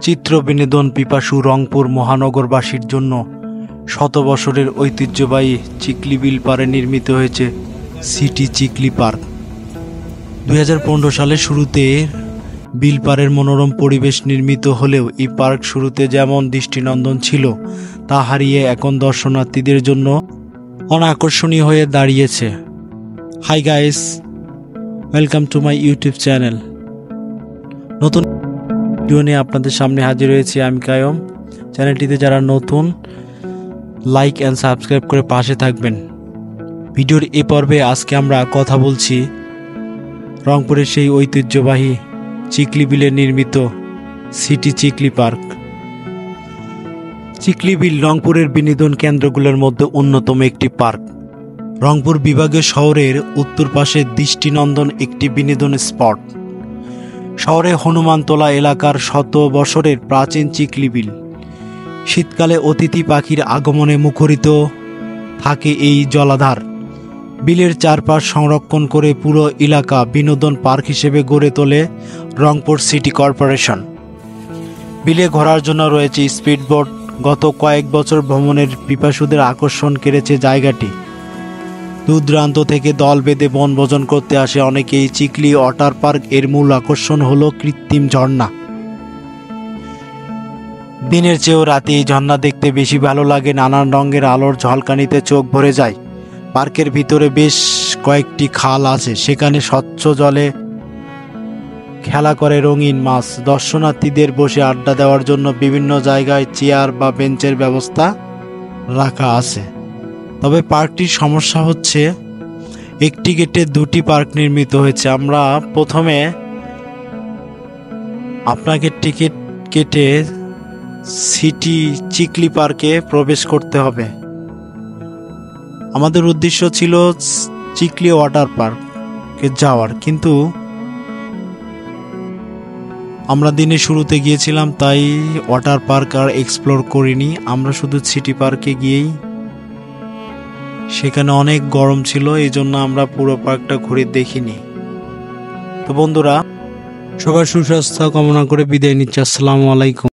চিত্র বিনোদন পিপাসু রংপুর মহানগরবাসীর জন্য শত বছরের ঐতিহ্যবাহী চিকলি বিল পাড়ে নির্মিত হয়েছে সিটি চিকলি পার্ক। 2015 সালের শুরুতে বিল পাড়ের মনোরম পরিবেশ নির্মিত হলেও এই পার্ক শুরুতে যেমন দৃষ্টিনন্দন ছিল তা হারিয়ে এখন দর্শনার্থীদের জন্য অনাকর্ষণীয় হয়ে দাঁড়িয়েছে। Hi guys, welcome to my YouTube channel. নতুন ভিডিও নিয়ে আপনাদের সামনে হাজির হয়েছি আমি কায়ম। চ্যানেলটিতে যারা নতুন, লাইক অ্যান্ড সাবস্ক্রাইব করে পাশে থাকবেন। ভিডিওর এ পর্বে আজকে আমরা কথা বলছি রংপুরের সেই ঐতিহ্যবাহী চিকলি বিলে নির্মিত সিটি চিকলি পার্ক। চিকলি বিল রংপুরের বিনোদন কেন্দ্রগুলোর মধ্যে অন্যতম একটি পার্ক। রংপুর বিভাগীয় শহরের উত্তর পাশে দৃষ্টিনন্দন একটি বিনোদন স্পট। শহরে হনুমানতলা এলাকার শত বছরের প্রাচীন চিকলি বিল। শীতকালে অতিথি পাখির আগমনে মুখরিত থাকে এই জলাধার। বিলের চারপাশ সংরক্ষণ করে পুরো এলাকা বিনোদন পার্ক হিসেবে গড়ে তোলে রংপুর সিটি কর্পোরেশন। বিলে ঘোরার জন্য রয়েছে স্পিডবোট। গত কয়েক বছর ভ্রমণের পিপাসুদের আকর্ষণ কেড়েছে জায়গাটি। দূর দূরান্ত থেকে দল বেঁধে বনভোজন করতে আসে অনেকেই। চিকলি ওয়াটার পার্ক এর মূল আকর্ষণ হলো কৃত্রিম ঝর্ণা। দিনের চেয়েও রাতে এই ঝর্ণা দেখতে বেশি ভালো লাগে। নানান রঙের আলোর ঝলকানিতে চোখ ভরে যায়। পার্কের ভিতরে বেশ কয়েকটি খাল আছে, সেখানে স্বচ্ছ জলে খেলা করে রঙিন মাছ। দর্শনার্থীদের বসে আড্ডা দেওয়ার জন্য বিভিন্ন জায়গায় চেয়ার বা বেঞ্চের ব্যবস্থা রাখা আছে। তবে পার্কটির সমস্যা হচ্ছে একটি গেটে দুটি পার্ক নির্মিত হয়েছে। আমরা প্রথমে আপনাকে টিকিট কেটে সিটি চিকলি পার্কে প্রবেশ করতে হবে। আমাদের উদ্দেশ্য ছিল চিকলি ওয়াটার পার্কে যাওয়ার, কিন্তু আমরা দিনের শুরুতে গিয়েছিলাম, তাই ওয়াটার পার্ক আর এক্সপ্লোর করিনি। আমরা শুধু সিটি পার্কে গিয়েই, সেখানে অনেক গরম ছিল, এই জন্য আমরা পুরো পার্কটা ঘুরে দেখিনি। তো বন্ধুরা, সবার সুস্বাস্থ্য কামনা করে বিদায় নিচ্ছি। আসসালামু আলাইকুম।